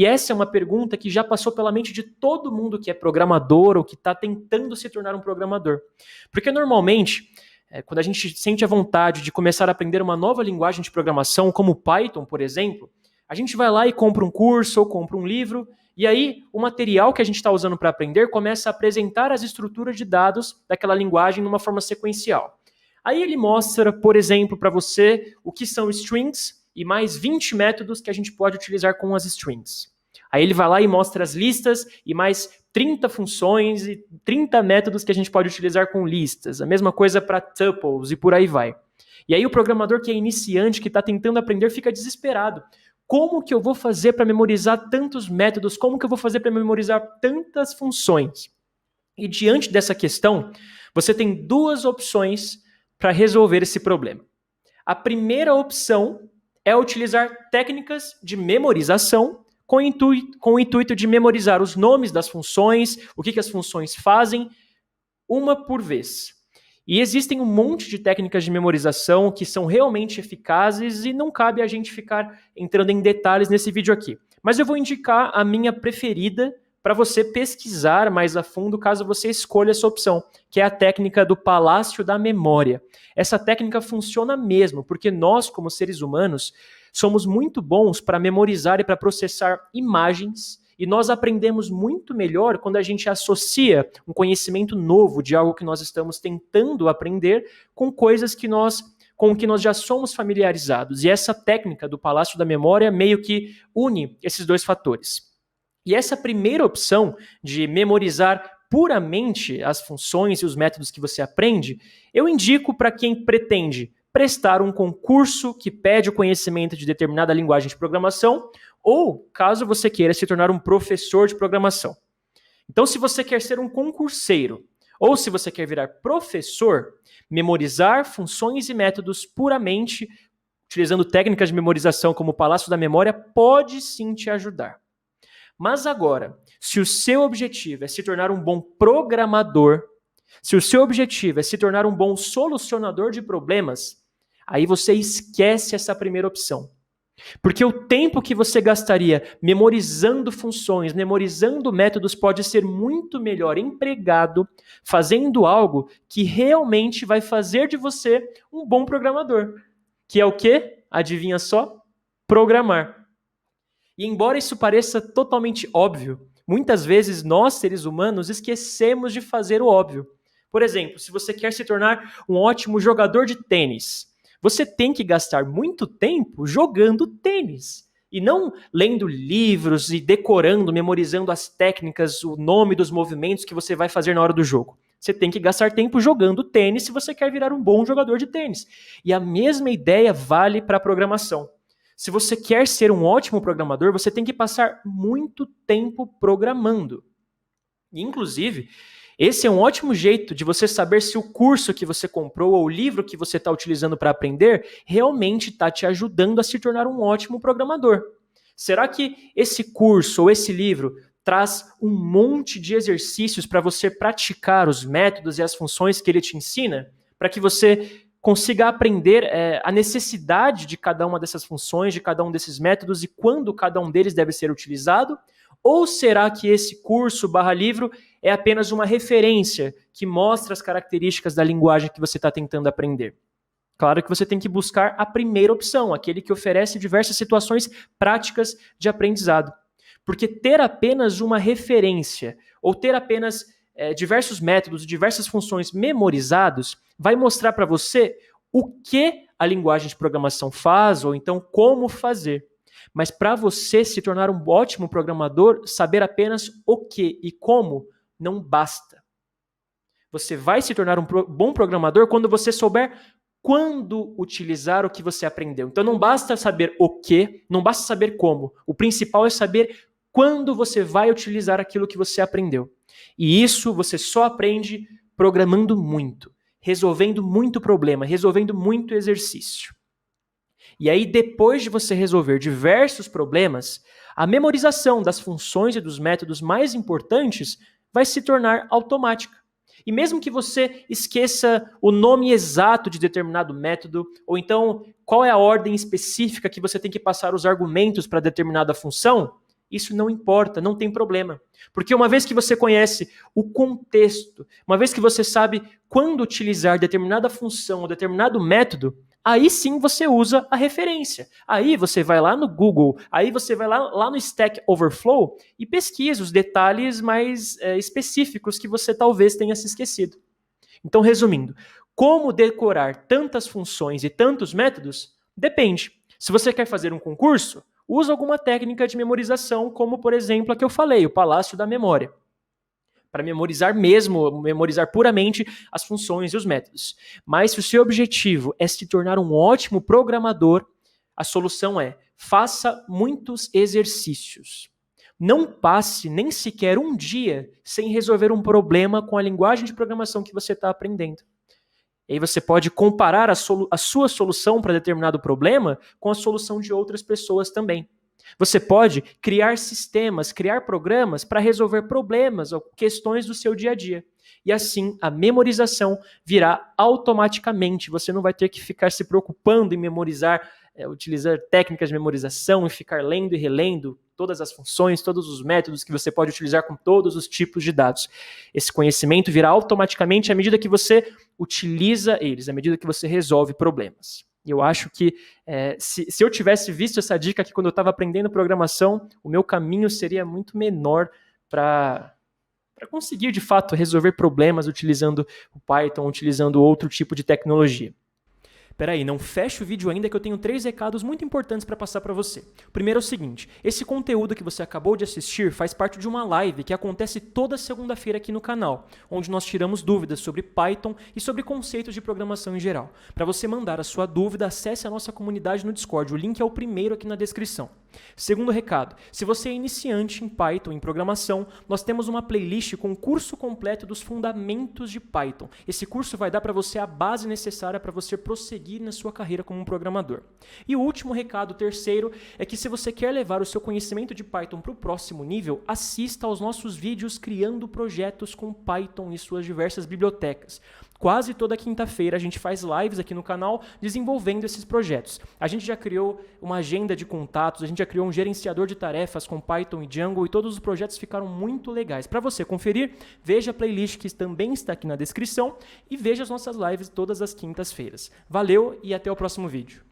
E essa é uma pergunta que já passou pela mente de todo mundo que é programador ou que está tentando se tornar um programador. Porque normalmente, quando a gente sente a vontade de começar a aprender uma nova linguagem de programação, como Python, por exemplo, a gente vai lá e compra um curso ou compra um livro, e aí o material que a gente está usando para aprender começa a apresentar as estruturas de dados daquela linguagem numa forma sequencial. Aí ele mostra, por exemplo, para você o que são strings e mais 20 métodos que a gente pode utilizar com as strings. Aí ele vai lá e mostra as listas e mais 30 funções e 30 métodos que a gente pode utilizar com listas. A mesma coisa para tuples e por aí vai. E aí o programador que é iniciante, que está tentando aprender, fica desesperado. Como que eu vou fazer para memorizar tantos métodos? Como que eu vou fazer para memorizar tantas funções? E diante dessa questão, você tem duas opções para resolver esse problema. A primeira opção é utilizar técnicas de memorização com o intuito de memorizar os nomes das funções, o que as funções fazem, uma por vez. E existem um monte de técnicas de memorização que são realmente eficazes e não cabe a gente ficar entrando em detalhes nesse vídeo aqui. Mas eu vou indicar a minha preferida para você pesquisar mais a fundo caso você escolha essa opção, que é a técnica do Palácio da Memória. Essa técnica funciona mesmo, porque nós, como seres humanos, somos muito bons para memorizar e para processar imagens, e nós aprendemos muito melhor quando a gente associa um conhecimento novo de algo que nós estamos tentando aprender com coisas com que nós já somos familiarizados. E essa técnica do Palácio da Memória meio que une esses dois fatores. E essa primeira opção de memorizar puramente as funções e os métodos que você aprende, eu indico para quem pretende prestar um concurso que pede o conhecimento de determinada linguagem de programação, ou caso você queira se tornar um professor de programação. Então, se você quer ser um concurseiro, ou se você quer virar professor, memorizar funções e métodos puramente, utilizando técnicas de memorização como o Palácio da Memória, pode sim te ajudar. Mas agora, se o seu objetivo é se tornar um bom programador, se o seu objetivo é se tornar um bom solucionador de problemas, aí você esquece essa primeira opção. Porque o tempo que você gastaria memorizando funções, memorizando métodos, pode ser muito melhor empregado fazendo algo que realmente vai fazer de você um bom programador. Que é o quê? Adivinha só? Programar. E embora isso pareça totalmente óbvio, muitas vezes nós, seres humanos, esquecemos de fazer o óbvio. Por exemplo, se você quer se tornar um ótimo jogador de tênis, você tem que gastar muito tempo jogando tênis. E não lendo livros e decorando, memorizando as técnicas, o nome dos movimentos que você vai fazer na hora do jogo. Você tem que gastar tempo jogando tênis se você quer virar um bom jogador de tênis. E a mesma ideia vale para a programação. Se você quer ser um ótimo programador, você tem que passar muito tempo programando. E, inclusive, esse é um ótimo jeito de você saber se o curso que você comprou ou o livro que você está utilizando para aprender realmente está te ajudando a se tornar um ótimo programador. Será que esse curso ou esse livro traz um monte de exercícios para você praticar os métodos e as funções que ele te ensina? Para que você consiga aprender a necessidade de cada uma dessas funções, de cada um desses métodos e quando cada um deles deve ser utilizado? Ou será que esse curso / livro é apenas uma referência que mostra as características da linguagem que você está tentando aprender? Claro que você tem que buscar a primeira opção, aquele que oferece diversas situações práticas de aprendizado. Porque ter apenas uma referência ou ter apenas diversos métodos, diversas funções memorizados, vai mostrar para você o que a linguagem de programação faz ou então como fazer. Mas para você se tornar um ótimo programador, saber apenas o que e como não basta. Você vai se tornar um bom programador quando você souber quando utilizar o que você aprendeu. Então não basta saber o que, não basta saber como. O principal é saber quando você vai utilizar aquilo que você aprendeu. E isso você só aprende programando muito, resolvendo muito problema, resolvendo muito exercício. E aí, depois de você resolver diversos problemas, a memorização das funções e dos métodos mais importantes vai se tornar automática. E mesmo que você esqueça o nome exato de determinado método, ou então qual é a ordem específica que você tem que passar os argumentos para determinada função, Isso não importa, não tem problema. Porque uma vez que você conhece o contexto, uma vez que você sabe quando utilizar determinada função ou determinado método, aí sim você usa a referência. Aí você vai lá no Google, aí você vai lá no Stack Overflow e pesquisa os detalhes mais específicos que você talvez tenha se esquecido. Então, resumindo, como decorar tantas funções e tantos métodos? Depende. Se você quer fazer um concurso, usa alguma técnica de memorização, como, por exemplo, a que eu falei, o Palácio da Memória. Para memorizar mesmo, memorizar puramente as funções e os métodos. Mas se o seu objetivo é se tornar um ótimo programador, a solução é: faça muitos exercícios. Não passe nem sequer um dia sem resolver um problema com a linguagem de programação que você está aprendendo. E aí você pode comparar a sua solução para determinado problema com a solução de outras pessoas também. Você pode criar sistemas, criar programas para resolver problemas ou questões do seu dia a dia. E assim, a memorização virá automaticamente. Você não vai ter que ficar se preocupando em memorizar, utilizar técnicas de memorização e ficar lendo e relendo todas as funções, todos os métodos que você pode utilizar com todos os tipos de dados. Esse conhecimento virá automaticamente à medida que você utiliza eles, à medida que você resolve problemas. E eu acho que se eu tivesse visto essa dica aqui quando eu estava aprendendo programação, o meu caminho seria muito menor para conseguir, de fato, resolver problemas utilizando o Python, utilizando outro tipo de tecnologia. Peraí, não fecha o vídeo ainda que eu tenho 3 recados muito importantes para passar para você. O primeiro é o seguinte: esse conteúdo que você acabou de assistir faz parte de uma live que acontece toda segunda-feira aqui no canal, onde nós tiramos dúvidas sobre Python e sobre conceitos de programação em geral. Para você mandar a sua dúvida, acesse a nossa comunidade no Discord, o link é o primeiro aqui na descrição. Segundo recado: se você é iniciante em Python, em programação, nós temos uma playlist com o curso completo dos fundamentos de Python. Esse curso vai dar para você a base necessária para você prosseguir na sua carreira como um programador. E o último recado, terceiro, é que se você quer levar o seu conhecimento de Python para o próximo nível, assista aos nossos vídeos criando projetos com Python e suas diversas bibliotecas. Quase toda quinta-feira a gente faz lives aqui no canal desenvolvendo esses projetos. A gente já criou uma agenda de contatos, a gente já criou um gerenciador de tarefas com Python e Django e todos os projetos ficaram muito legais. Para você conferir, veja a playlist que também está aqui na descrição e veja as nossas lives todas as quintas-feiras. Valeu e até o próximo vídeo.